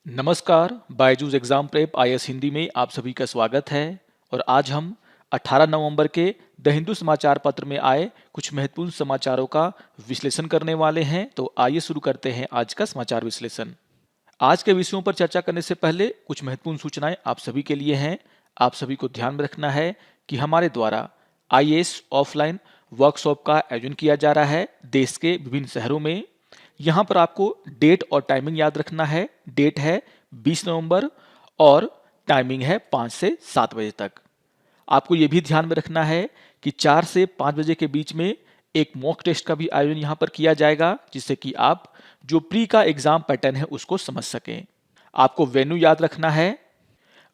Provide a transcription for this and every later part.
नमस्कार, Byju's exam prep IAS Hindi में आप सभी का स्वागत है। और आज हम 18 नवंबर के द हिंदू समाचार पत्र में आए कुछ महत्वपूर्ण समाचारों का विश्लेषण करने वाले हैं। तो आइए शुरू करते हैं आज का समाचार विश्लेषण। आज के विषयों पर चर्चा करने से पहले कुछ महत्वपूर्ण सूचनाएं आप सभी के लिए हैं। आप सभी को ध्यान में रखना है कि हमारे द्वारा आईएएस ऑफलाइन वर्कशॉप का आयोजन किया जा रहा है देश के विभिन्न शहरों में। यहाँ पर आपको डेट और टाइमिंग याद रखना है। डेट है 20 नवंबर और टाइमिंग है 5 से 7 बजे तक। आपको ये भी ध्यान में रखना है कि 4 से 5 बजे के बीच में एक मॉक टेस्ट का भी आयोजन यहाँ पर किया जाएगा, जिससे कि आप जो प्री का एग्जाम पैटर्न है उसको समझ सकें। आपको वेन्यू याद रखना है।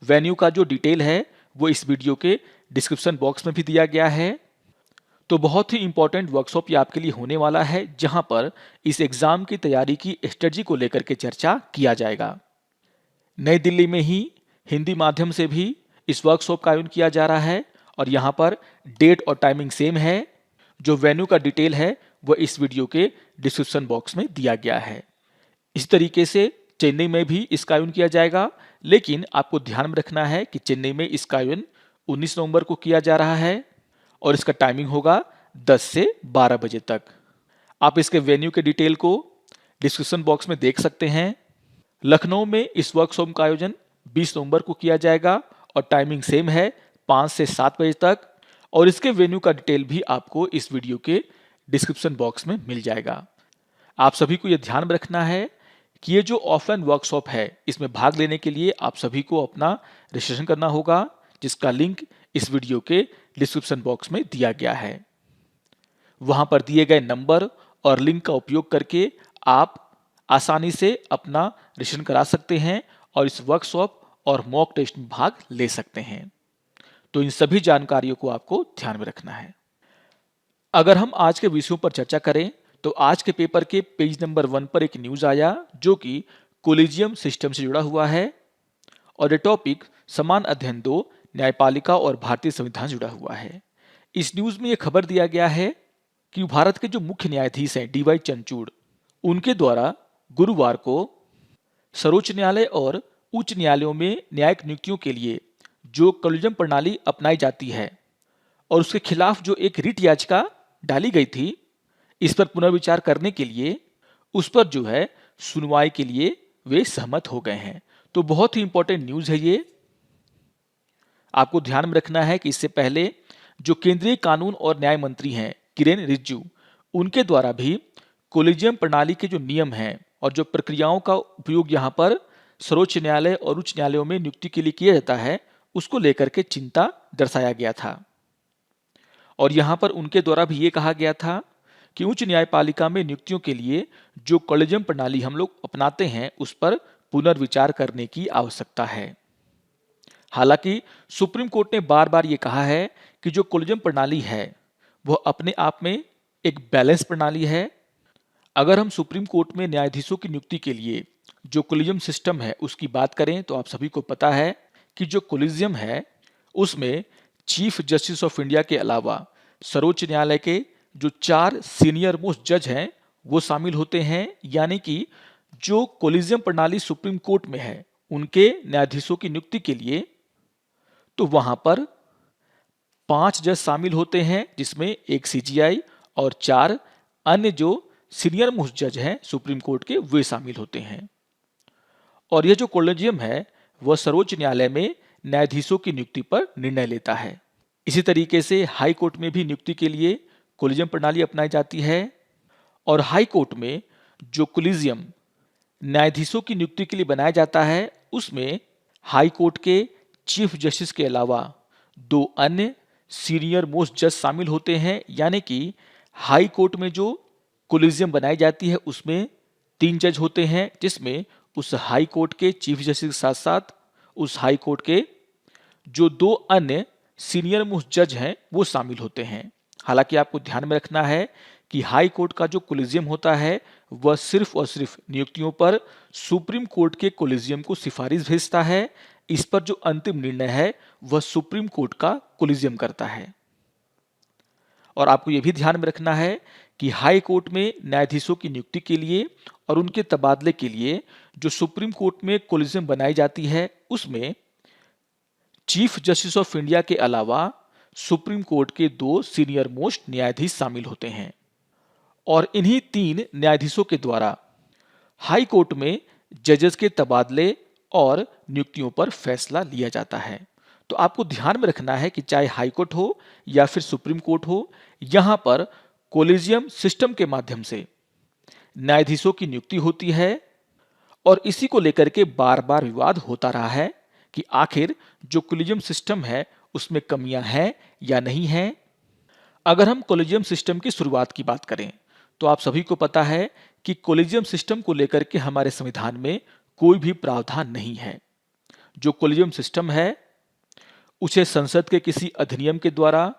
वेन्यू का जो डिटेल है वो इस वीडियो के डिस्क्रिप्शन बॉक्स में भी दिया गया है। तो बहुत ही इंपॉर्टेंट वर्कशॉप ये आपके लिए होने वाला है, जहां पर इस एग्जाम की तैयारी की स्ट्रेटजी को लेकर के चर्चा किया जाएगा। नई दिल्ली में ही हिंदी माध्यम से भी इस वर्कशॉप का आयोजन किया जा रहा है और यहाँ पर डेट और टाइमिंग सेम है। जो वेन्यू का डिटेल है वह इस वीडियो के डिस्क्रिप्शन बॉक्स में दिया गया है। इस तरीके से चेन्नई में भी इसका आयोजन किया जाएगा, लेकिन आपको ध्यान में रखना है कि चेन्नई में इसका आयोजन 19 नवंबर को किया जा रहा है और इसका टाइमिंग होगा 10 से 12 बजे तक। आप इसके वेन्यू के डिटेल को डिस्क्रिप्शन बॉक्स में देख सकते हैं। लखनऊ में इस वर्कशॉप का आयोजन 20 नवंबर को किया जाएगा और टाइमिंग सेम है 5 से 7 बजे तक, और इसके वेन्यू का डिटेल भी आपको इस वीडियो के डिस्क्रिप्शन बॉक्स में मिल जाएगा। आप सभी को यह ध्यान में रखना है कि ये जो ऑफलाइन वर्कशॉप है इसमें भाग लेने के लिए आप सभी को अपना रजिस्ट्रेशन करना होगा, जिसका लिंक इस वीडियो के डिस्क्रिप्शन बॉक्स में दिया गया है। वहां पर दिए गए नंबर और लिंक का उपयोग करके आप आसानी से अपना रजिस्ट्रेशन करा सकते हैं और इस वर्कशॉप और मॉक टेस्ट में भाग ले सकते हैं। तो इन सभी जानकारियों को आपको ध्यान में रखना है। अगर हम आज के विषयों पर चर्चा करें तो आज के पेपर के पेज नंबर 1 पर एक न्यूज आया जो कि कोलिजियम सिस्टम से जुड़ा हुआ है, और ये टॉपिक समान अध्ययन 2 न्यायपालिका और भारतीय संविधान से जुड़ा हुआ है। इस न्यूज में यह खबर दिया गया है कि भारत के जो मुख्य न्यायाधीश हैं डीवाई चंद्रचूड़, उनके द्वारा गुरुवार को सर्वोच्च न्यायालय और उच्च न्यायालयों में न्यायिक नियुक्तियों के लिए जो कोलिजियम प्रणाली अपनाई जाती है और उसके खिलाफ जो एक रिट याचिका डाली गई थी, इस पर पुनर्विचार करने के लिए उस पर जो है सुनवाई के लिए वे सहमत हो गए हैं। तो बहुत ही इंपॉर्टेंट न्यूज है ये। आपको ध्यान में रखना है कि इससे पहले जो केंद्रीय कानून और न्याय मंत्री हैं किरेन रिजिजू, उनके द्वारा भी कोलिजियम प्रणाली के जो नियम हैं और जो प्रक्रियाओं का उपयोग यहाँ पर सर्वोच्च न्यायालय और उच्च न्यायालयों में नियुक्ति के लिए किया जाता है, उसको लेकर के चिंता दर्शाया गया था। और यहाँ पर उनके द्वारा भी ये कहा गया था कि उच्च न्यायपालिका में नियुक्तियों के लिए जो कोलिजियम प्रणाली हम लोग अपनाते हैं उस पर पुनर्विचार करने की आवश्यकता है। हालांकि सुप्रीम कोर्ट ने बार बार ये कहा है कि जो कोलिजियम प्रणाली है वह अपने आप में एक बैलेंस प्रणाली है। अगर हम सुप्रीम कोर्ट में न्यायाधीशों की नियुक्ति के लिए जो कोलिजियम सिस्टम है उसकी बात करें तो आप सभी को पता है कि जो कोलिजियम है उसमें चीफ जस्टिस ऑफ इंडिया के अलावा सर्वोच्च न्यायालय के जो 4 सीनियर मोस्ट जज हैं वो शामिल होते हैं। यानी कि जो कोलिजियम प्रणाली सुप्रीम कोर्ट में है उनके न्यायाधीशों की नियुक्ति के लिए तो वहां पर 5 जज शामिल होते हैं, जिसमें एक सीजीआई और 4 अन्य जो सीनियर मोस्ट जज हैं सुप्रीम कोर्ट के वे शामिल होते हैं। और यह जो कोलिजियम है वह सर्वोच्च न्यायालय में न्यायाधीशों की नियुक्ति पर निर्णय लेता है। इसी तरीके से हाई कोर्ट में भी नियुक्ति के लिए कोलिजियम प्रणाली अपनाई जाती है, और हाई कोर्ट में जो कोलिजियम न्यायाधीशों की नियुक्ति के लिए बनाया जाता है उसमें हाई कोर्ट के चीफ जस्टिस के अलावा 2 अन्य सीनियर मोस्ट जज शामिल होते हैं। यानी कि हाई कोर्ट में जो कोलिजियम बनाई जाती है उसमें 3 जज होते हैं, जिसमें उस हाई कोर्ट के चीफ जस्टिस के साथ साथ उस हाई कोर्ट के जो 2 अन्य सीनियर मोस्ट जज हैं वो शामिल होते हैं। हालांकि आपको ध्यान में रखना है कि हाई कोर्ट का जो कोलिजियम होता है वह सिर्फ और सिर्फ नियुक्तियों पर सुप्रीम कोर्ट के कोलिजियम को सिफारिश भेजता है। इस पर जो अंतिम निर्णय है वह सुप्रीम कोर्ट का कोलिजियम करता है। और आपको यह भी ध्यान में रखना है कि हाई कोर्ट में न्यायाधीशों की नियुक्ति के लिए और उनके तबादले के लिए जो सुप्रीम कोर्ट में कोलिजियम बनाई जाती है, उसमें चीफ जस्टिस ऑफ इंडिया के अलावा सुप्रीम कोर्ट के 2 सीनियर मोस्ट न्यायाधीश शामिल होते हैं और इन्हीं 3 न्यायाधीशों के द्वारा हाई कोर्ट में जजेस के तबादले और नियुक्तियों पर फैसला लिया जाता है। तो आपको ध्यान में रखना है कि चाहे हाई कोर्ट हो या फिर सुप्रीम कोर्ट हो, यहां पर कोलिजियम सिस्टम के माध्यम से न्यायाधीशों की नियुक्ति होती है और इसी को लेकर के बार बार विवाद होता रहा है कि आखिर जो कोलिजियम सिस्टम है उसमें कमियां हैं या नहीं हैं। अगर हम कोलिजियम सिस्टम की शुरुआत की बात करें तो आप सभी को पता है कि कोलिजियम सिस्टम को लेकर के हमारे संविधान में कोई भी प्रावधान नहीं है। जो कोलिजियम सिस्टम है उसे संसद के किसी अधिनियम के द्वारा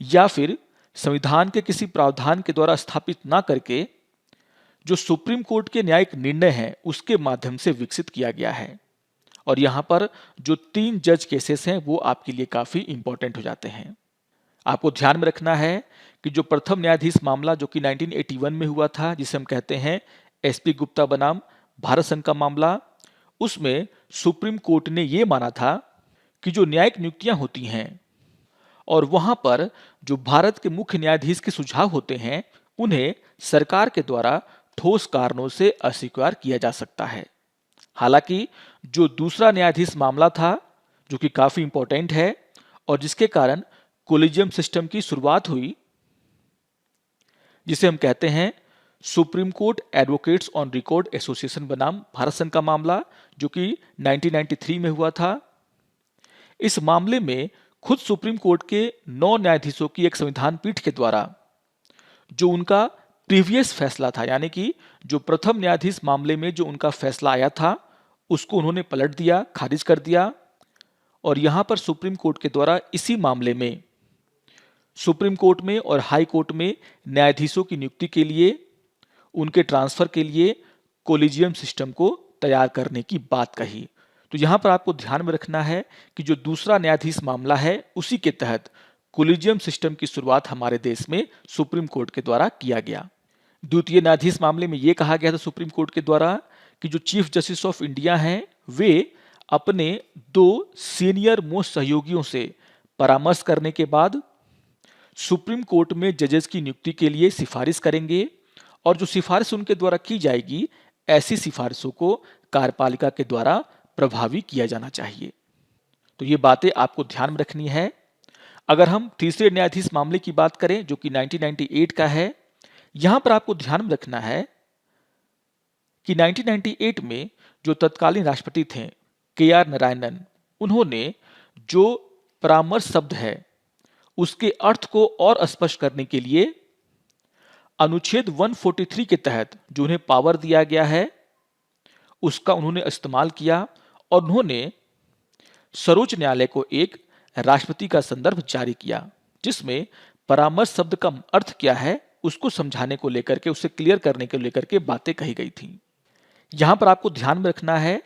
या फिर संविधान के किसी प्रावधान के द्वारा स्थापित ना करके जो सुप्रीम कोर्ट के न्यायिक निर्णय हैं उसके माध्यम से विकसित किया गया है। और यहां पर जो 3 जज केसेस हैं वो आपके लिए काफी इंपॉर्टेंट हो जाते हैं। आपको ध्यान में रखना है कि जो प्रथम न्यायाधीश मामला जो कि 1981 में हुआ था, जिसे हम कहते हैं एसपी गुप्ता बनाम भारत संघ का मामला, उसमें सुप्रीम कोर्ट ने यह माना था कि जो न्यायिक नियुक्तियां होती हैं और वहां पर जो भारत के मुख्य न्यायाधीश के सुझाव होते हैं उन्हें सरकार के द्वारा ठोस कारणों से अस्वीकार किया जा सकता है। हालांकि जो दूसरा न्यायाधीश मामला था जो कि काफी इंपॉर्टेंट है और जिसके कारण कोलिजियम सिस्टम की शुरुआत हुई, जिसे हम कहते हैं supreme court advocates on record association बनाम भारत संघ का मामला, जो कि 1993 में हुआ था। इस मामले में खुद सुप्रीम कोर्ट के 9 न्यायाधीशों की एक संविधान पीठ के द्वारा जो उनका प्रीवियस फैसला था, यानी कि जो प्रथम न्यायाधीश मामले में जो उनका फैसला आया था उसको उन्होंने पलट दिया, खारिज कर दिया। और यहां पर सुप्रीम कोर्ट के द्वारा इसी मामले में सुप्रीम कोर्ट में और हाई कोर्ट में न्यायाधीशों की नियुक्ति के लिए, उनके ट्रांसफर के लिए कोलिजियम सिस्टम को तैयार करने की बात कही। तो यहां पर आपको ध्यान में रखना है कि जो दूसरा न्यायाधीश मामला है उसी के तहत कोलिजियम सिस्टम की शुरुआत हमारे देश में सुप्रीम कोर्ट के द्वारा किया गया। द्वितीय न्यायाधीश मामले में यह कहा गया था सुप्रीम कोर्ट के द्वारा कि जो चीफ जस्टिस ऑफ इंडिया हैं वे अपने 2 सीनियर मोस्ट सहयोगियों से परामर्श करने के बाद सुप्रीम कोर्ट में जजेस की नियुक्ति के लिए सिफारिश करेंगे और जो सिफारिश उनके द्वारा की जाएगी ऐसी सिफारिशों को कार्यपालिका के द्वारा प्रभावी किया जाना चाहिए। तो ये बातें आपको ध्यान में रखनी है। अगर हम तीसरे न्यायाधीश मामले की बात करें जो कि 1998 का है, यहां पर आपको ध्यान में रखना है कि 1998 में जो तत्कालीन राष्ट्रपति थे KR नारायणन, उन्होंने जो परामर्श शब्द है उसके अर्थ को और स्पष्ट करने के लिए अनुच्छेद 143 के तहत जो उन्हें पावर दिया गया है उसका उन्होंने इस्तेमाल किया और उन्होंने सर्वोच्च न्यायालय को एक राष्ट्रपति का संदर्भ जारी किया जिसमें परामर्श शब्द का अर्थ क्या है उसको समझाने को लेकर के, उसे क्लियर करने को लेकर के बातें कही गई थी। यहां पर आपको ध्यान में रखना है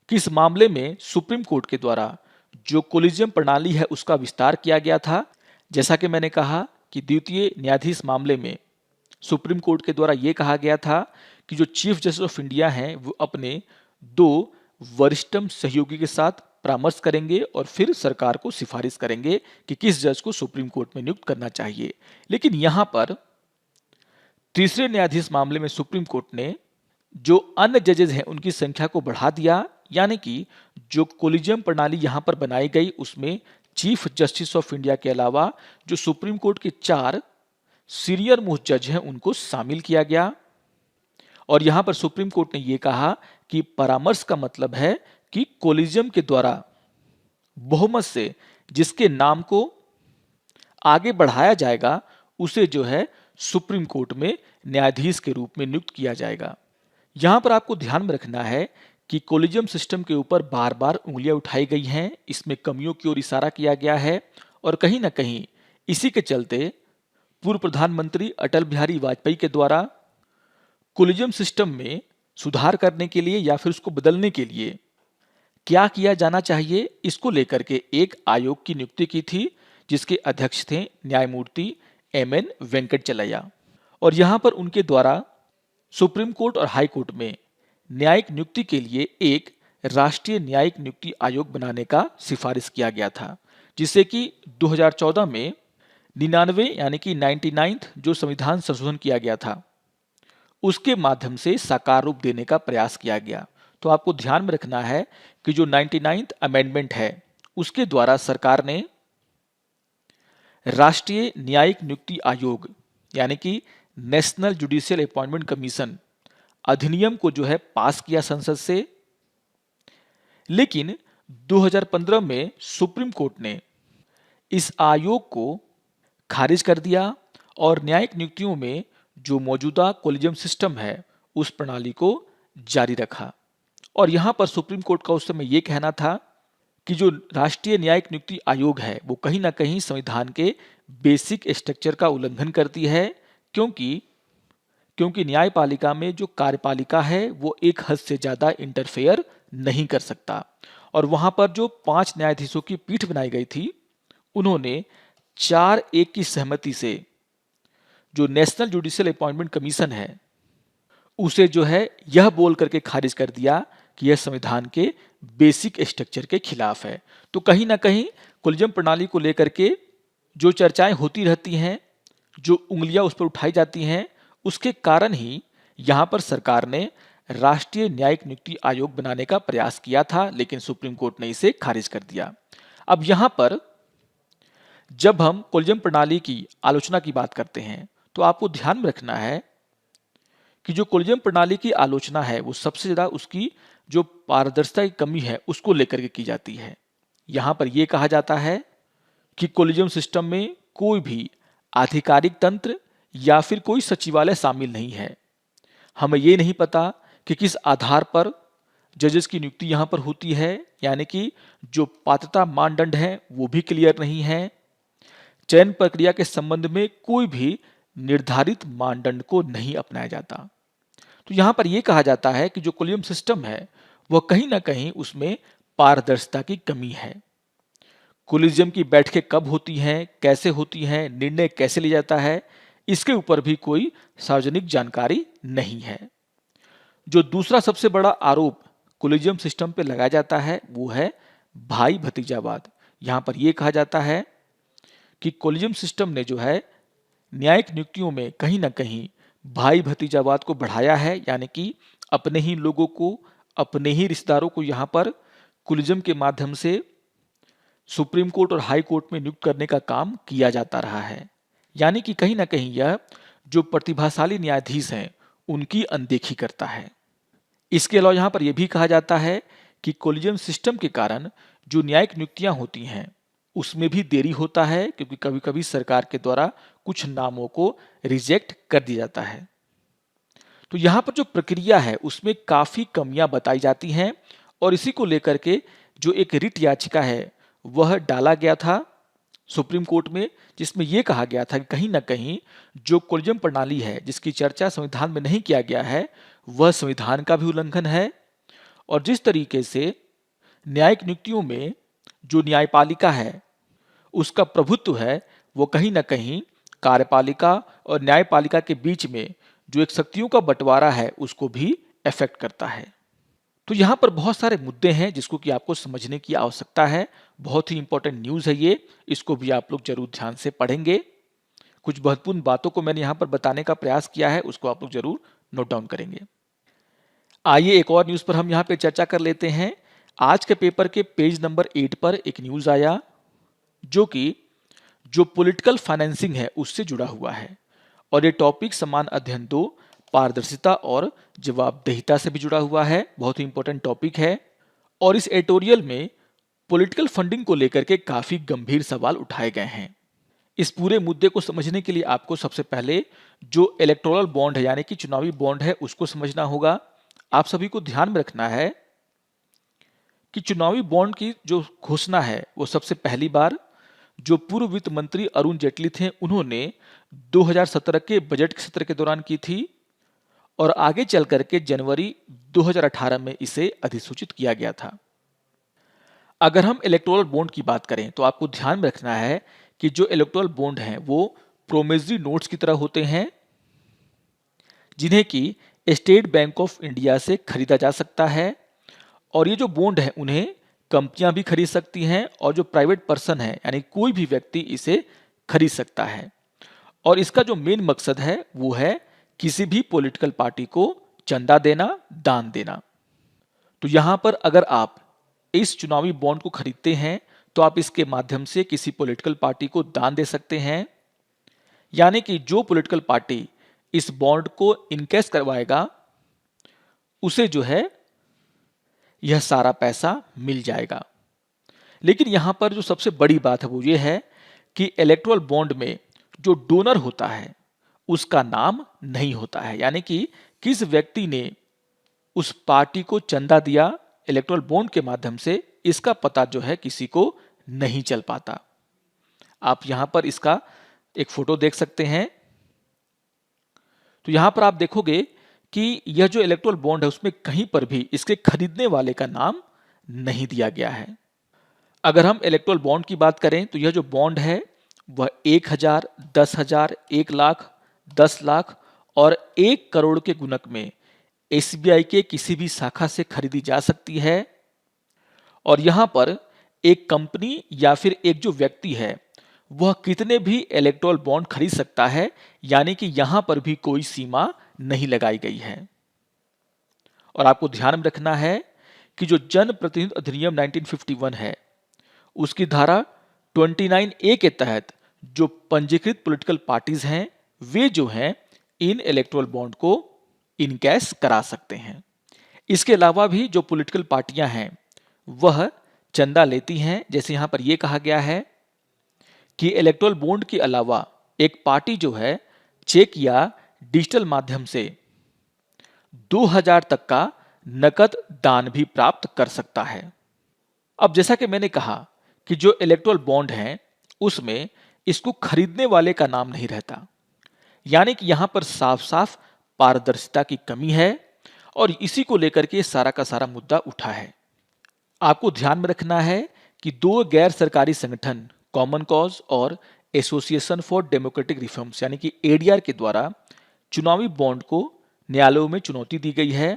कि इस मामले में सुप्रीम कोर्ट के द्वारा जो कोलिजियम प्रणाली है उसका विस्तार किया गया था। जैसा कि मैंने कहा कि द्वितीय न्यायाधीश मामले में सुप्रीम कोर्ट के द्वारा यह कहा गया था कि जो चीफ जस्टिस ऑफ इंडिया हैं वो अपने 2 वरिष्ठतम सहयोगी के साथ परामर्श करेंगे और फिर सरकार को सिफारिश करेंगे कि किस जज को सुप्रीम कोर्ट में नियुक्त करना चाहिए। लेकिन यहां पर तीसरे न्यायाधीश मामले में सुप्रीम कोर्ट ने जो अन्य जजेस हैं उनकी संख्या को बढ़ा दिया, यानी कि जो कोलिजियम प्रणाली यहां पर बनाई गई उसमें चीफ जस्टिस ऑफ इंडिया के अलावा जो सुप्रीम कोर्ट के 4 सीनियर मोस्ट जज हैं उनको शामिल किया गया। और यहां पर सुप्रीम कोर्ट ने यह कहा कि परामर्श का मतलब है कि कोलिजियम के द्वारा बहुमत से जिसके नाम को आगे बढ़ाया जाएगा उसे जो है सुप्रीम कोर्ट में न्यायाधीश के रूप में नियुक्त किया जाएगा। यहां पर आपको ध्यान में रखना है कि कोलिजियम सिस्टम के ऊपर बार बार उंगलियां उठाई गई हैं, इसमें कमियों की ओर इशारा किया गया है और कहीं ना कहीं इसी के चलते पूर्व प्रधानमंत्री अटल बिहारी वाजपेयी के द्वारा कोलिजियम सिस्टम में सुधार करने के लिए या फिर उसको बदलने के लिए क्या किया जाना चाहिए इसको लेकर के एक आयोग की नियुक्ति की थी जिसके अध्यक्ष थे न्यायमूर्ति एम.एन. वेंकटचलैया। और यहाँ पर उनके द्वारा सुप्रीम कोर्ट और हाई कोर्ट में न्यायिक नियुक्ति के लिए एक राष्ट्रीय न्यायिक नियुक्ति आयोग बनाने का सिफारिश किया गया था, जिससे कि 2014 में 99 यानी कि 99th जो संविधान संशोधन किया गया था उसके माध्यम से साकार रूप देने का प्रयास किया गया। तो आपको ध्यान में रखना है कि जो 99th अमेंडमेंट है उसके द्वारा सरकार ने राष्ट्रीय न्यायिक नियुक्ति आयोग यानी कि नेशनल जुडिशियल अपॉइंटमेंट कमीशन अधिनियम को जो है पास किया संसद से। लेकिन 2015 में सुप्रीम कोर्ट ने इस आयोग को खारिज कर दिया और न्यायिक नियुक्तियों में जो मौजूदा कोलिजियम सिस्टम है उस प्रणाली को जारी रखा। और यहां पर सुप्रीम कोर्ट का उस समय यह कहना था कि जो राष्ट्रीय न्यायिक नियुक्ति आयोग है वो कहीं ना कहीं संविधान के बेसिक स्ट्रक्चर का उल्लंघन करती है, क्योंकि न्यायपालिका में जो कार्यपालिका है वो एक हद से ज्यादा इंटरफेयर नहीं कर सकता। और वहां पर जो 5 न्यायाधीशों की पीठ बनाई गई थी उन्होंने 4-1 की सहमति से जो नेशनल जुडिशियल अपॉइंटमेंट कमीशन है उसे जो है यह बोल करके खारिज कर दिया कि यह संविधान के बेसिक स्ट्रक्चर के खिलाफ है। तो कहीं ना कहीं कोलिजियम प्रणाली को लेकर के जो चर्चाएं होती रहती हैं, जो उंगलियां उस पर उठाई जाती हैं, उसके कारण ही यहां पर सरकार ने राष्ट्रीय न्यायिक नियुक्ति आयोग बनाने का प्रयास किया था, लेकिन सुप्रीम कोर्ट ने इसे खारिज कर दिया। अब यहां पर जब हम कोलिजियम प्रणाली की आलोचना की बात करते हैं तो आपको ध्यान में रखना है कि जो कोलिजियम प्रणाली की आलोचना है वो सबसे ज्यादा उसकी जो पारदर्शिता की कमी है उसको लेकर के की जाती है। यहां पर यह कहा जाता है कि कोलिजियम सिस्टम में कोई भी आधिकारिक तंत्र या फिर कोई सचिवालय शामिल नहीं है। हमें यह नहीं पता कि किस आधार पर जजेस की नियुक्ति यहां पर होती है, यानी कि जो पात्रता मानदंड है वो भी क्लियर नहीं है। चयन प्रक्रिया के संबंध में कोई भी निर्धारित मानदंड को नहीं अपनाया जाता। तो यहां पर यह कहा जाता है कि जो कोलिजियम सिस्टम है वह कहीं ना कहीं उसमें पारदर्शिता की कमी है। कोलिजियम की बैठकें कब होती हैं, कैसे होती हैं, निर्णय कैसे लिया जाता है, इसके ऊपर भी कोई सार्वजनिक जानकारी नहीं है। जो दूसरा सबसे बड़ा आरोप कोलिजियम सिस्टम पे लगाया जाता है वो है भाई भतीजावाद। यहां पर यह कहा जाता है कि कोलिजियम सिस्टम ने जो है न्यायिक नियुक्तियों में कहीं ना कहीं भाई भतीजावाद को बढ़ाया है, यानी कि अपने ही लोगों को, अपने ही रिश्तेदारों को यहां पर कोलिजियम के माध्यम से सुप्रीम कोर्ट और हाई कोर्ट में नियुक्त करने का काम किया जाता रहा है। यानी कि कहीं ना कहीं यह जो प्रतिभाशाली न्यायाधीश हैं उनकी अनदेखी करता है। इसके अलावा यहां पर यह भी कहा जाता है कि कोलिजियम सिस्टम के कारण जो न्यायिक नियुक्तियां होती हैं उसमें भी देरी होता है, क्योंकि कभी कभी सरकार के द्वारा कुछ नामों को रिजेक्ट कर दिया जाता है। तो यहां पर जो प्रक्रिया है उसमें काफी कमियां बताई जाती हैं और इसी को लेकर के जो एक रिट याचिका है वह डाला गया था सुप्रीम कोर्ट में, जिसमें यह कहा गया था कि कहीं ना कहीं जो कोलिजियम प्रणाली है जिसकी चर्चा संविधान में नहीं किया गया है वह संविधान का भी उल्लंघन है। और जिस तरीके से न्यायिक नियुक्तियों में जो न्यायपालिका है उसका प्रभुत्व है वो कहीं ना कहीं कार्यपालिका और न्यायपालिका के बीच में जो एक शक्तियों का बंटवारा है उसको भी अफेक्ट करता है। तो यहाँ पर बहुत सारे मुद्दे हैं जिसको कि आपको समझने की आवश्यकता है। बहुत ही इंपॉर्टेंट न्यूज़ है ये, इसको भी आप लोग जरूर ध्यान से पढ़ेंगे। कुछ महत्वपूर्ण बातों को मैंने यहाँ पर बताने का प्रयास किया है, उसको आप लोग जरूर नोट डाउन करेंगे। आइए एक और न्यूज़ पर हम यहाँ पे चर्चा कर लेते हैं। आज के पेपर के पेज नंबर 8 पर एक न्यूज़ आया जो कि जो पॉलिटिकल फाइनेंसिंग है उससे जुड़ा हुआ है और ये टॉपिक समान अध्ययन 2 पारदर्शिता और जवाबदेहिता से भी जुड़ा हुआ है। बहुत ही इंपॉर्टेंट टॉपिक है और इस एडिटोरियल में पॉलिटिकल फंडिंग को लेकर के काफी गंभीर सवाल उठाए गए हैं। इस पूरे मुद्दे को समझने के लिए आपको सबसे पहले जो इलेक्टोरल बॉन्ड है यानी कि चुनावी बॉन्ड है उसको समझना होगा। आप सभी को ध्यान में रखना है कि चुनावी बॉन्ड की जो घोषणा है वो सबसे पहली बार जो पूर्व वित्त मंत्री अरुण जेटली थे उन्होंने 2017 के बजट सत्र के दौरान की थी और आगे चल करके जनवरी 2018 में इसे अधिसूचित किया गया था। अगर हम इलेक्टोरल बॉन्ड की बात करें तो आपको ध्यान में रखना है कि जो इलेक्टोरल बॉन्ड है वो प्रोमिसरी नोट्स की तरह होते हैं, जिन्हें कि स्टेट बैंक ऑफ इंडिया से खरीदा जा सकता है। और ये जो बॉन्ड है उन्हें कंपनियां भी खरीद सकती हैं और जो प्राइवेट पर्सन है यानी कोई भी व्यक्ति इसे खरीद सकता है। और इसका जो मेन मकसद है वो है किसी भी पॉलिटिकल पार्टी को चंदा देना, दान देना। तो यहां पर अगर आप इस चुनावी बॉन्ड को खरीदते हैं तो आप इसके माध्यम से किसी पॉलिटिकल पार्टी को दान दे सकते हैं, यानी कि जो पॉलिटिकल पार्टी इस बॉन्ड को इनकैश करवाएगा उसे जो है यह सारा पैसा मिल जाएगा। लेकिन यहां पर जो सबसे बड़ी बात है वो ये है कि इलेक्टोरल बॉन्ड में जो डोनर होता है उसका नाम नहीं होता है, यानी कि किस व्यक्ति ने उस पार्टी को चंदा दिया इलेक्टोरल बॉन्ड के माध्यम से, इसका पता जो है किसी को नहीं चल पाता। आप यहां पर इसका एक फोटो देख सकते हैं। तो यहां पर आप देखोगे कि यह जो इलेक्टोरल बॉन्ड है उसमें कहीं पर भी इसके खरीदने वाले का नाम नहीं दिया गया है। अगर हम इलेक्टोरल बॉन्ड की बात करें तो यह जो बॉन्ड है वह 1000, 10,000, 1 लाख, 10 लाख और 1 करोड़ के गुणक में एसबीआई के किसी भी शाखा से खरीदी जा सकती है। और यहां पर एक कंपनी या फिर एक जो व्यक्ति है वह कितने भी इलेक्टोरल बॉन्ड खरीद सकता है, यानी कि यहां पर भी कोई सीमा नहीं लगाई गई है। और आपको ध्यान में रखना है कि जो जन प्रतिनिधि अधिनियम 1951 है उसकी धारा 29A के तहत जो पंजीकृत पॉलिटिकल पार्टीज हैं वे जो हैं इन इलेक्टोरल बॉन्ड को इनकैश करा सकते हैं। इसके अलावा भी जो पॉलिटिकल पार्टियां हैं वह चंदा लेती हैं। जैसे यहां पर यह कहा गया है कि इलेक्टोरल बॉन्ड के अलावा एक पार्टी जो है चेक या डिजिटल माध्यम से 2000 तक का नकद दान भी प्राप्त कर सकता है। अब जैसा कि मैंने कहा कि जो इलेक्टोरल बॉन्ड है उसमें इसको खरीदने वाले का नाम नहीं रहता, यानी कि यहां पर साफ साफ पारदर्शिता की कमी है और इसी को लेकर के सारा का सारा मुद्दा उठा है। आपको ध्यान में रखना है कि 2 गैर सरकारी संगठन कॉमन कॉज और एसोसिएशन फॉर डेमोक्रेटिक रिफॉर्म्स यानी कि एडीआर के द्वारा चुनावी बॉन्ड को न्यायालयों में चुनौती दी गई है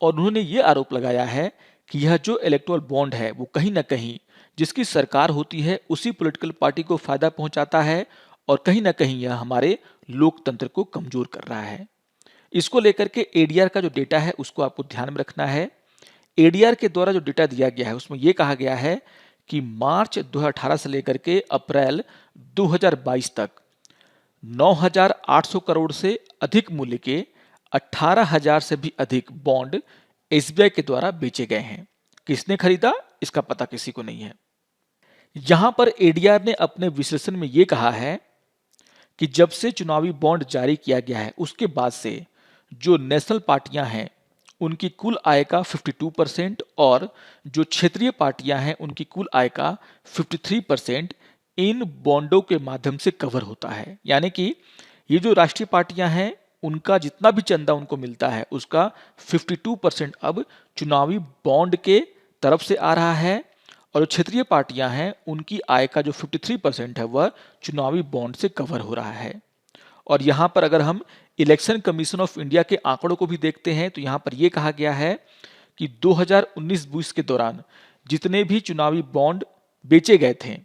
और उन्होंने ये आरोप लगाया है कि यह जो इलेक्टोरल बॉन्ड है वो कहीं ना कहीं जिसकी सरकार होती है उसी पॉलिटिकल पार्टी को फायदा पहुंचाता है और कहीं ना कहीं यह हमारे लोकतंत्र को कमजोर कर रहा है। इसको लेकर के एडीआर का जो डेटा है उसको आपको ध्यान में रखना है। एडीआर के द्वारा जो डेटा दिया गया है उसमें यह कहा गया है कि मार्च 2018 से लेकर के अप्रैल 2022 तक 9,800 करोड़ से अधिक मूल्य के 18,000 से भी अधिक बॉन्ड एसबीआई के द्वारा बेचे गए हैं। किसने खरीदा इसका पता किसी को नहीं है। यहां पर एडीआर ने अपने विश्लेषण में यह कहा है कि जब से चुनावी बॉन्ड जारी किया गया है उसके बाद से जो नेशनल पार्टियां हैं उनकी कुल आय का 52% और जो क्षेत्रीय पार्टियां हैं उनकी कुल आय का 53% इन बॉन्डों के माध्यम से कवर होता है। यानी कि ये जो राष्ट्रीय पार्टियां हैं उनका जितना भी चंदा उनको मिलता है उसका 52% अब चुनावी बॉन्ड के तरफ से आ रहा है और जो क्षेत्रीय पार्टियां हैं उनकी आय का जो 53% है वह चुनावी बॉन्ड से कवर हो रहा है। और यहां पर अगर हम इलेक्शन कमीशन ऑफ इंडिया के आंकड़ों को भी देखते हैं तो यहां पर यह कहा गया है कि 2019-20 के दौरान जितने भी चुनावी बॉन्ड बेचे गए थे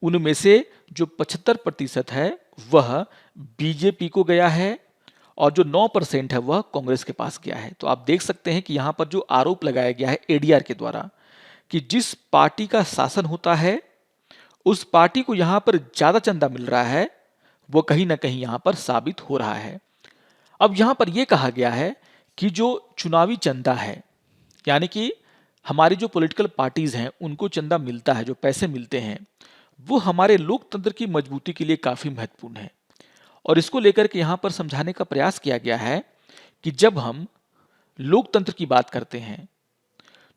उनमें से जो 75% है वह बीजेपी को गया है और जो 9% है वह कांग्रेस के पास गया है। तो आप देख सकते हैं कि यहां पर जो आरोप लगाया गया है एडीआर के द्वारा कि जिस पार्टी का शासन होता है उस पार्टी को यहां पर ज्यादा चंदा मिल रहा है वो कहीं ना कहीं यहां पर साबित हो रहा है। अब यहां पर यह कहा गया है कि जो चुनावी चंदा है यानी कि हमारी जो पॉलिटिकल पार्टीज हैं उनको चंदा मिलता है, जो पैसे मिलते हैं वो हमारे लोकतंत्र की मजबूती के लिए काफी महत्वपूर्ण है। और इसको लेकर के यहां पर समझाने का प्रयास किया गया है कि जब हम लोकतंत्र की बात करते हैं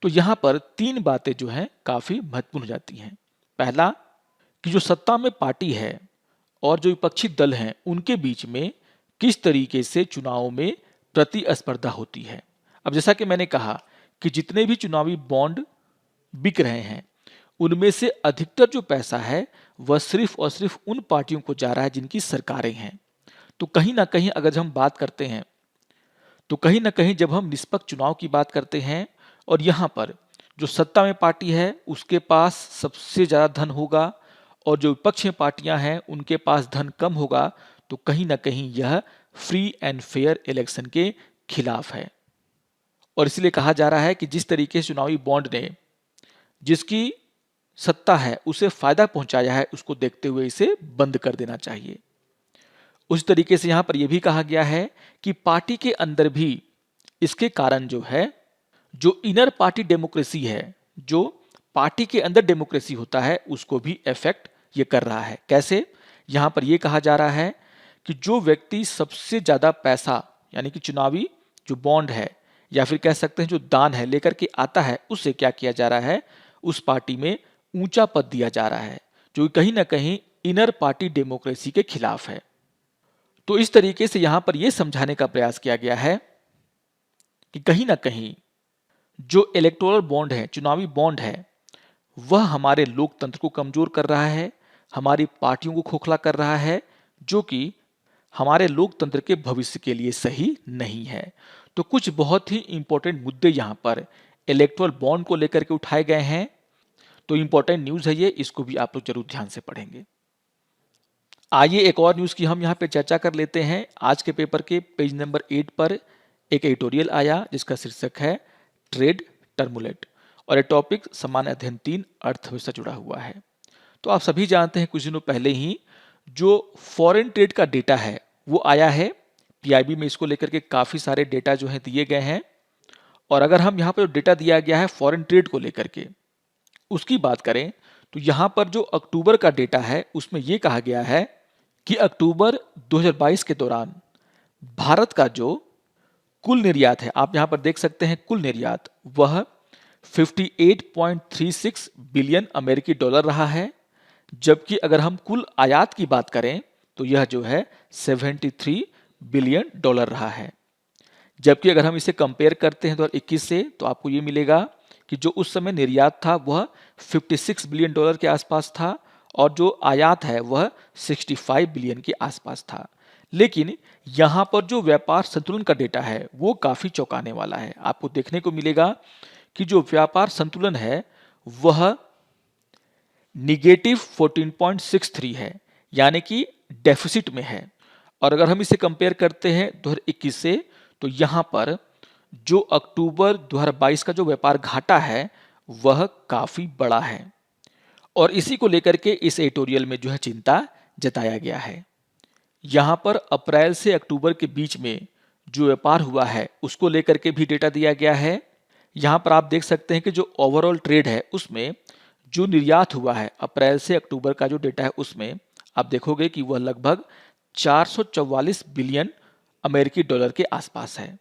तो यहां पर 3 बातें जो हैं काफी महत्वपूर्ण हो जाती हैं। पहला कि जो सत्ता में पार्टी है और जो विपक्षी दल हैं उनके बीच में किस तरीके से चुनाव में प्रतिस्पर्धा होती है। अब जैसा कि मैंने कहा कि जितने भी चुनावी बॉन्ड बिक रहे हैं उनमें से अधिकतर जो पैसा है वह सिर्फ और सिर्फ उन पार्टियों को जा रहा है जिनकी सरकारें हैं। तो कहीं ना कहीं अगर हम बात करते हैं, तो कहीं ना कहीं जब हम निष्पक्ष चुनाव की बात करते हैं और यहाँ पर जो सत्ता में पार्टी है उसके पास सबसे ज़्यादा धन होगा और जो विपक्ष में पार्टियां हैं उनके पास धन कम होगा, तो कहीं ना कहीं यह फ्री एंड फेयर इलेक्शन के खिलाफ है। और इसलिए कहा जा रहा है कि जिस तरीके से चुनावी बॉन्ड ने जिसकी सत्ता है उसे फायदा पहुंचाया है, उसको देखते हुए इसे बंद कर देना चाहिए। उस तरीके से यहां पर यह भी कहा गया है कि पार्टी के अंदर भी इसके कारण जो है, जो इनर पार्टी डेमोक्रेसी है, जो पार्टी के अंदर डेमोक्रेसी होता है, उसको भी इफेक्ट ये कर रहा है। कैसे? यहां पर यह कहा जा रहा है कि जो व्यक्ति सबसे ज्यादा पैसा यानी कि चुनावी जो बॉन्ड है या फिर कह सकते हैं जो दान है लेकर के आता है, उससे क्या किया जा रहा है, उस पार्टी में ऊंचा पद दिया जा रहा है, जो कहीं ना कहीं इनर पार्टी डेमोक्रेसी के खिलाफ है। तो इस तरीके से यहां पर यह समझाने का प्रयास किया गया है कि कहीं ना कहीं जो इलेक्टोरल बॉन्ड है, चुनावी बॉन्ड है, वह हमारे लोकतंत्र को कमजोर कर रहा है, हमारी पार्टियों को खोखला कर रहा है, जो कि हमारे लोकतंत्र के भविष्य के लिए सही नहीं है। तो कुछ बहुत ही इंपॉर्टेंट मुद्दे यहां पर इलेक्टोरल बॉन्ड को लेकर के उठाए गए हैं। तो इंपॉर्टेंट न्यूज है ये, इसको भी आप लोग जरूर ध्यान से पढ़ेंगे। आइए एक और न्यूज की हम यहाँ पे चर्चा कर लेते हैं। आज के पेपर के पेज नंबर 8 पर एक एडिटोरियल आया जिसका शीर्षक है ट्रेड टर्मुलेंट और ये टॉपिक सामान्य अध्ययन 3 अर्थव्यवस्था जुड़ा हुआ है। तो आप सभी जानते हैं कुछ दिनों पहले ही जो फॉरेन ट्रेड का डेटा है वो आया है। पीआईबी में इसको लेकर के काफी सारे डेटा जो है दिए गए हैं। और अगर हम यहाँ पर डेटा दिया गया है फॉरेन ट्रेड को लेकर के उसकी बात करें, तो यहाँ पर जो अक्टूबर का डेटा है उसमें यह कहा गया है कि अक्टूबर 2022 के दौरान भारत का जो कुल निर्यात है, आप यहां पर देख सकते हैं कुल निर्यात, वह 58.36 बिलियन अमेरिकी डॉलर रहा है। जबकि अगर हम कुल आयात की बात करें तो यह जो है 73 बिलियन डॉलर रहा है। जबकि अगर हम इसे कंपेयर करते हैं 2021 से, तो आपको ये मिलेगा कि जो उस समय निर्यात था वह 56 बिलियन डॉलर के आसपास था और जो आयात है वह 65 बिलियन के आसपास था। लेकिन यहां पर जो व्यापार संतुलन का डेटा है वो काफी चौंकाने वाला है। आपको देखने को मिलेगा कि जो व्यापार संतुलन है वह निगेटिव 14.63 है, यानी कि डेफिसिट में है। और अगर हम इसे कंपेयर करते हैं 2021 से, तो यहां पर जो अक्टूबर 2022 का जो व्यापार घाटा है वह काफी बड़ा है। और इसी को लेकर के इस एडिटोरियल में जो है चिंता जताया गया है। यहां पर अप्रैल से अक्टूबर के बीच में जो व्यापार हुआ है उसको लेकर के भी डेटा दिया गया है। यहां पर आप देख सकते हैं कि जो ओवरऑल ट्रेड है उसमें जो निर्यात हुआ है अप्रैल से अक्टूबर का जो डेटा है उसमें आप देखोगे कि वह लगभग 444 बिलियन अमेरिकी डॉलर के आसपास है।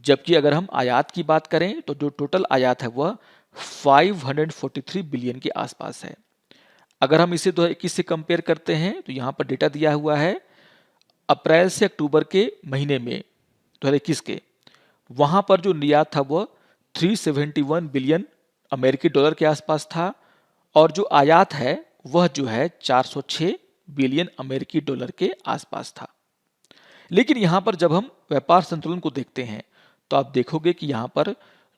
जबकि अगर हम आयात की बात करें तो जो टोटल आयात है वह 543 बिलियन के आसपास है। अगर हम इसे 2021 से कंपेयर करते हैं तो यहाँ पर डेटा दिया हुआ है अप्रैल से अक्टूबर के महीने में 2021 के, वहाँ पर जो निर्यात था वह 371 बिलियन अमेरिकी डॉलर के आसपास था और जो आयात है वह जो है 406 बिलियन अमेरिकी डॉलर के आसपास था। लेकिन यहाँ पर जब हम व्यापार संतुलन को देखते हैं तो आप देखोगे कि यहाँ पर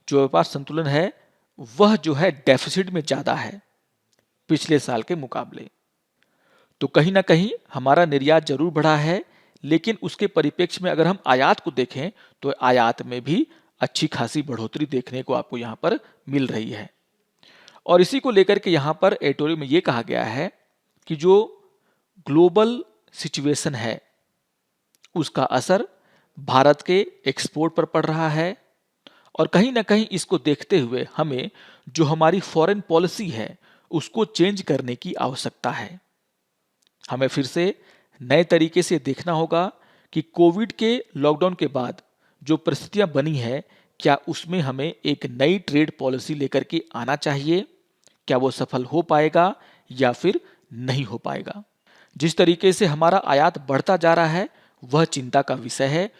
जो व्यापार संतुलन है वह जो है डेफिसिट में ज़्यादा है पिछले साल के मुकाबले। तो कहीं ना कहीं हमारा निर्यात जरूर बढ़ा है, लेकिन उसके परिप्रेक्ष्य में अगर हम आयात को देखें तो आयात में भी अच्छी खासी बढ़ोतरी देखने को आपको यहाँ पर मिल रही है। और इसी को लेकर के यहाँ पर एडिटोरियल में ये कहा गया है कि जो ग्लोबल सिचुएशन है उसका असर भारत के एक्सपोर्ट पर पड़ रहा है और कहीं ना कहीं इसको देखते हुए हमें जो हमारी फॉरेन पॉलिसी है उसको चेंज करने की आवश्यकता है। हमें फिर से नए तरीके से देखना होगा कि कोविड के लॉकडाउन के बाद जो परिस्थितियां बनी है, क्या उसमें हमें एक नई ट्रेड पॉलिसी लेकर के आना चाहिए, क्या वो सफल हो पाएगा या फिर नहीं हो पाएगा। जिस तरीके से हमारा आयात बढ़ता जा रहा है वह चिंता का विषय है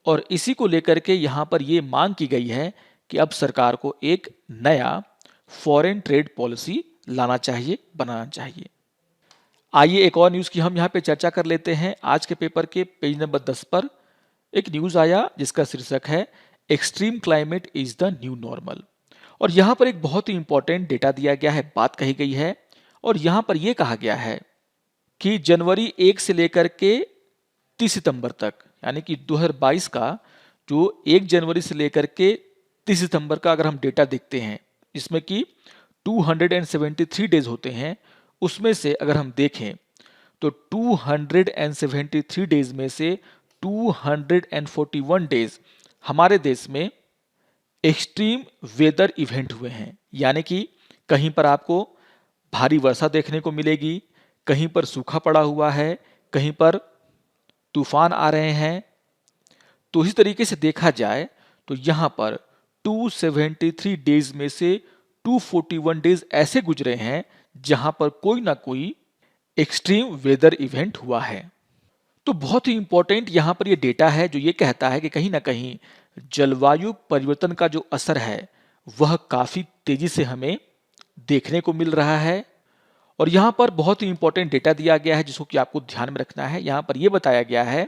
और इसी को लेकर के यहाँ पर ये मांग की गई है कि अब सरकार को एक नया फॉरेन ट्रेड पॉलिसी लाना चाहिए, बनाना चाहिए। आइए एक और न्यूज़ की हम यहाँ पे चर्चा कर लेते हैं। आज के पेपर के पेज नंबर 10 पर एक न्यूज़ आया जिसका शीर्षक है extreme climate is the new normal. और यहाँ पर एक बहुत ही इंपॉर्टेंट डेटा दिया गया है, बात कही गई है और यहाँ पर यह कहा गया है कि जनवरी 1 से लेकर के 30 सितंबर तक, यानी कि 2022 का जो 1 जनवरी से लेकर के 30 सितंबर का अगर हम डेटा देखते हैं, जिसमें कि 273 डेज होते हैं, उसमें से अगर हम देखें तो 273 डेज में से 241 डेज हमारे देश में एक्सट्रीम वेदर इवेंट हुए हैं। यानी कि कहीं पर आपको भारी वर्षा देखने को मिलेगी, कहीं पर सूखा पड़ा हुआ है, कहीं पर तूफान आ रहे हैं। तो इस तरीके से देखा जाए तो यहाँ पर 273 डेज में से 241 डेज ऐसे गुजरे हैं जहां पर कोई ना कोई एक्सट्रीम वेदर इवेंट हुआ है। तो बहुत ही इंपॉर्टेंट यहां पर ये डेटा है जो ये कहता है कि कहीं ना कहीं जलवायु परिवर्तन का जो असर है वह काफी तेजी से हमें देखने को मिल रहा है। और यहां पर बहुत ही इंपॉर्टेंट डेटा दिया गया है जिसको कि आपको ध्यान में रखना है। यहां पर यह बताया गया है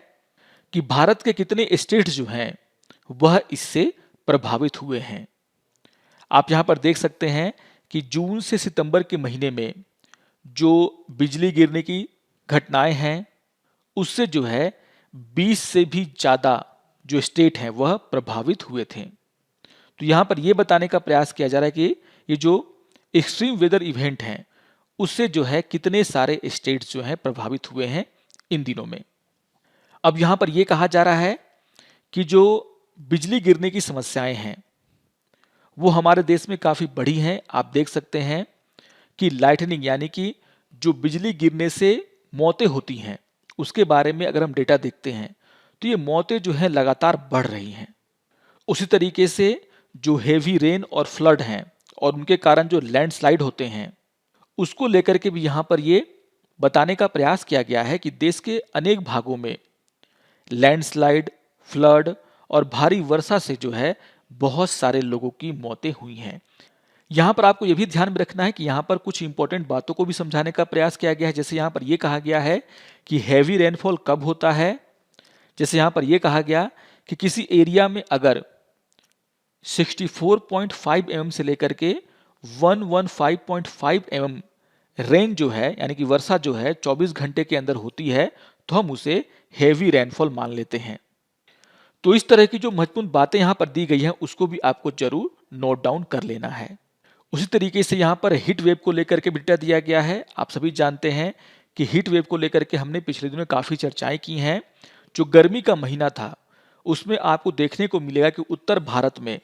कि भारत के कितने स्टेट्स जो हैं वह इससे प्रभावित हुए हैं। आप यहां पर देख सकते हैं कि जून से सितंबर के महीने में जो बिजली गिरने की घटनाएं हैं उससे जो है 20 से भी ज़्यादा जो स्टेट हैं वह प्रभावित हुए थे। तो यहाँ पर यह बताने का प्रयास किया जा रहा है कि ये जो एक्सट्रीम वेदर इवेंट हैं उससे जो है कितने सारे स्टेट्स जो हैं प्रभावित हुए हैं इन दिनों में। अब यहाँ पर यह कहा जा रहा है कि जो बिजली गिरने की समस्याएं हैं वो हमारे देश में काफ़ी बड़ी हैं। आप देख सकते हैं कि लाइटनिंग यानी कि जो बिजली गिरने से मौतें होती हैं उसके बारे में अगर हम डेटा देखते हैं तो ये मौतें जो हैं लगातार बढ़ रही हैं। उसी तरीके से जो हेवी रेन और फ्लड हैं और उनके कारण जो लैंडस्लाइड होते हैं उसको लेकर के भी यहाँ पर ये बताने का प्रयास किया गया है कि देश के अनेक भागों में लैंडस्लाइड, फ्लड और भारी वर्षा से जो है बहुत सारे लोगों की मौतें हुई हैं। यहाँ पर आपको यह भी ध्यान में रखना है कि यहाँ पर कुछ इंपॉर्टेंट बातों को भी समझाने का प्रयास किया गया है। जैसे यहाँ पर यह कहा गया है कि हैवी रेनफॉल कब होता है। जैसे यहाँ पर यह कहा गया कि किसी एरिया में अगर 64.5 mm से लेकर के 115.5 mm रेन जो है यानी कि वर्षा जो है 24 घंटे के अंदर होती है तो हम उसे हैवी रेनफॉल मान लेते हैं। तो इस तरह की जो महत्वपूर्ण बातें यहाँ पर दी गई हैं उसको भी आपको जरूर नोट डाउन कर लेना है। उसी तरीके से यहाँ पर हीट वेव को लेकर के डेटा दिया गया है। आप सभी जानते हैं कि हीट वेव को लेकर के हमने पिछले दिनों काफ़ी चर्चाएं की हैं। जो गर्मी का महीना था उसमें आपको देखने को मिलेगा कि उत्तर भारत में,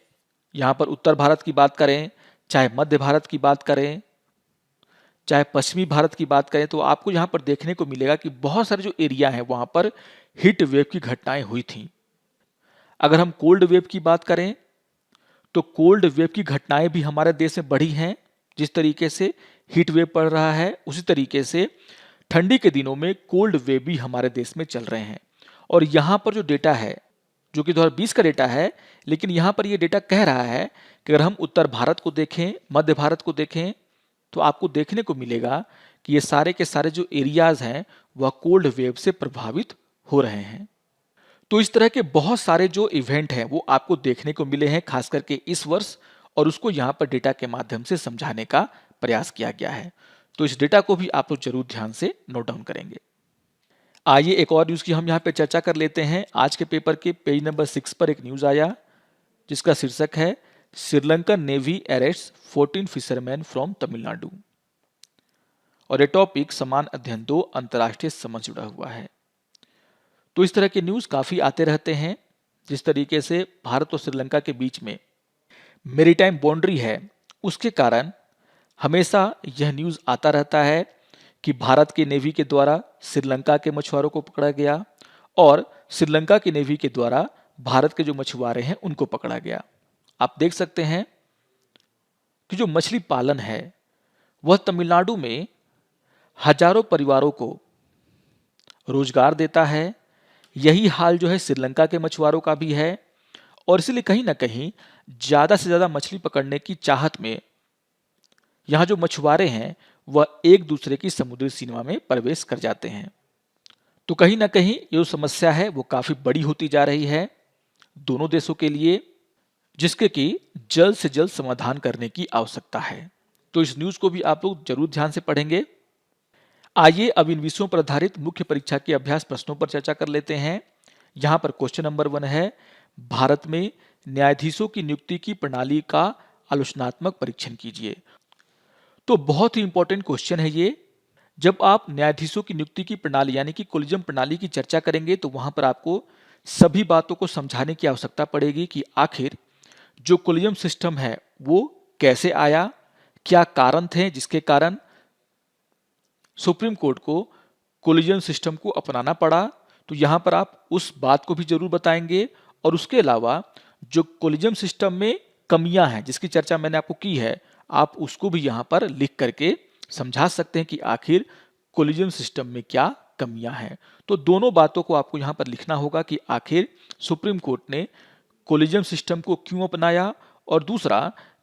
यहाँ पर उत्तर भारत की बात करें, चाहे मध्य भारत की बात करें, चाहे पश्चिमी भारत की बात करें, तो आपको यहाँ पर देखने को मिलेगा कि बहुत सारे जो एरिया हैं वहाँ पर हीट वेव की घटनाएं हुई थी। अगर हम कोल्ड वेव की बात करें तो कोल्ड वेव की घटनाएं भी हमारे देश में बढ़ी हैं। जिस तरीके से हीट वेव पड़ रहा है उसी तरीके से ठंडी के दिनों में कोल्ड वेव भी हमारे देश में चल रहे हैं। और यहाँ पर जो डेटा है जो कि 2020 का डेटा है, लेकिन यहाँ पर ये डेटा कह रहा है कि अगर हम उत्तर भारत को देखें, मध्य भारत को देखें तो आपको देखने को मिलेगा कि ये सारे के सारे जो एरियाज हैं वह कोल्ड वेव से प्रभावित हो रहे हैं। तो इस तरह के बहुत सारे जो इवेंट हैं वो आपको देखने को मिले हैं खास करके इस वर्ष, और उसको यहाँ पर डेटा के माध्यम से समझाने का प्रयास किया गया है। तो इस डेटा को भी आप लोग जरूर ध्यान से नोट डाउन करेंगे। आइए एक और न्यूज़ की हम यहाँ पे चर्चा कर लेते हैं। आज के पेपर के पेज नंबर 6 पर एक न्यूज़ आया जिसका शीर्षक है Sri Lankan navy arrest 14 fisherman from Tamil Nadu. और ये टॉपिक समान अध्ययन 2 अंतर्राष्ट्रीय समझ जुड़ा हुआ है। तो इस तरह के न्यूज़ काफ़ी आते रहते हैं। जिस तरीके से भारत और श्रीलंका के बीच में मैरीटाइम बाउंड्री है उसके कारण हमेशा यह न्यूज़ आता रहता है कि भारत के नेवी के द्वारा श्रीलंका के मछुआरों को पकड़ा गया और श्रीलंका की नेवी के द्वारा भारत के जो मछुआरे हैं उनको पकड़ा गया। आप देख सकते हैं कि जो मछली पालन है वह तमिलनाडु में हजारों परिवारों को रोजगार देता है। यही हाल जो है श्रीलंका के मछुआरों का भी है और इसलिए कहीं ना कहीं ज़्यादा से ज़्यादा मछली पकड़ने की चाहत में यहाँ जो मछुआरे हैं वह एक दूसरे की समुद्री सीमा में प्रवेश कर जाते हैं। तो कहीं ना कहीं ये जो समस्या है वो काफी बड़ी होती जा रही है दोनों देशों के लिए, जिसके कि जल्द से जल्द समाधान करने की आवश्यकता है। तो इस न्यूज को भी आप लोग जरूर ध्यान से पढ़ेंगे। आइए अब इन विषयों पर आधारित मुख्य परीक्षा के अभ्यास प्रश्नों पर चर्चा कर लेते हैं। यहाँ पर क्वेश्चन नंबर 1 है, भारत में न्यायाधीशों की नियुक्ति की प्रणाली का आलोचनात्मक परीक्षण कीजिए। तो बहुत ही इंपॉर्टेंट क्वेश्चन है ये। जब आप न्यायाधीशों की नियुक्ति की प्रणाली यानी कि कोलिजियम प्रणाली की चर्चा करेंगे तो वहां पर आपको सभी बातों को समझाने की आवश्यकता पड़ेगी कि आखिर जो कोलिजियम सिस्टम है वो कैसे आया, क्या कारण थे जिसके कारण सुप्रीम कोर्ट को कोलिजियम सिस्टम को अपनाना पड़ा। तो यहां पर आप उस बात को भी जरूर बताएंगे और उसके अलावा जो कोलिजियम सिस्टम में कमियां हैं जिसकी चर्चा मैंने आपको की है, आप उसको भी यहां पर लिख करके समझा सकते हैं कि आखिर कोलिजियम सिस्टम में क्या कमियां हैं। तो दोनों बातों को आपको यहां पर लिखना होगा कि आखिर सुप्रीम कोर्ट ने कोलिजियम सिस्टम को क्यों अपनाया और दूसरा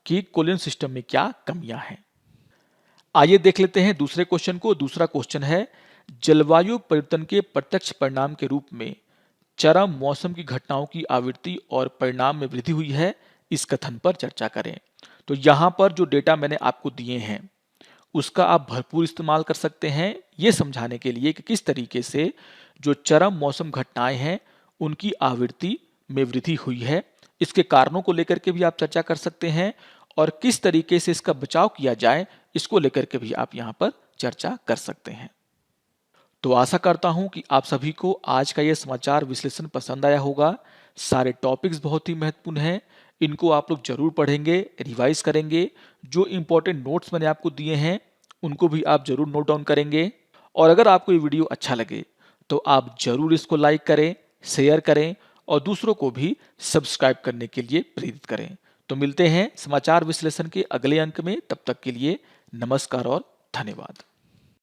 कि कोलिजियम सिस्टम में क्या कमियां हैं। आइए देख लेते हैं दूसरे क्वेश्चन को। दूसरा क्वेश्चन है, जलवायु परिवर्तन के प्रत्यक्ष परिणाम के रूप में चरम मौसम की घटनाओं की आवृत्ति और परिणाम में वृद्धि हुई है, इस कथन पर चर्चा करें। तो यहां पर जो डेटा मैंने आपको दिए हैं उसका आप भरपूर इस्तेमाल कर सकते हैं ये समझाने के लिए कि किस तरीके से जो चरम मौसम घटनाएं हैं उनकी आवृत्ति में वृद्धि हुई है। इसके कारणों को लेकर के भी आप चर्चा कर सकते हैं और किस तरीके से इसका बचाव किया जाए इसको लेकर के भी आप यहाँ पर चर्चा कर सकते हैं। तो आशा करता हूं कि आप सभी को आज का यह समाचार विश्लेषण पसंद आया होगा। सारे टॉपिक्स बहुत ही महत्वपूर्ण हैं, इनको आप लोग जरूर पढ़ेंगे, रिवाइज करेंगे। जो इंपॉर्टेंट नोट्स मैंने आपको दिए हैं उनको भी आप जरूर नोट डाउन करेंगे। और अगर आपको ये वीडियो अच्छा लगे तो आप जरूर इसको लाइक करें, शेयर करें और दूसरों को भी सब्सक्राइब करने के लिए प्रेरित करें। तो मिलते हैं समाचार विश्लेषण के अगले अंक में, तब तक के लिए नमस्कार और धन्यवाद।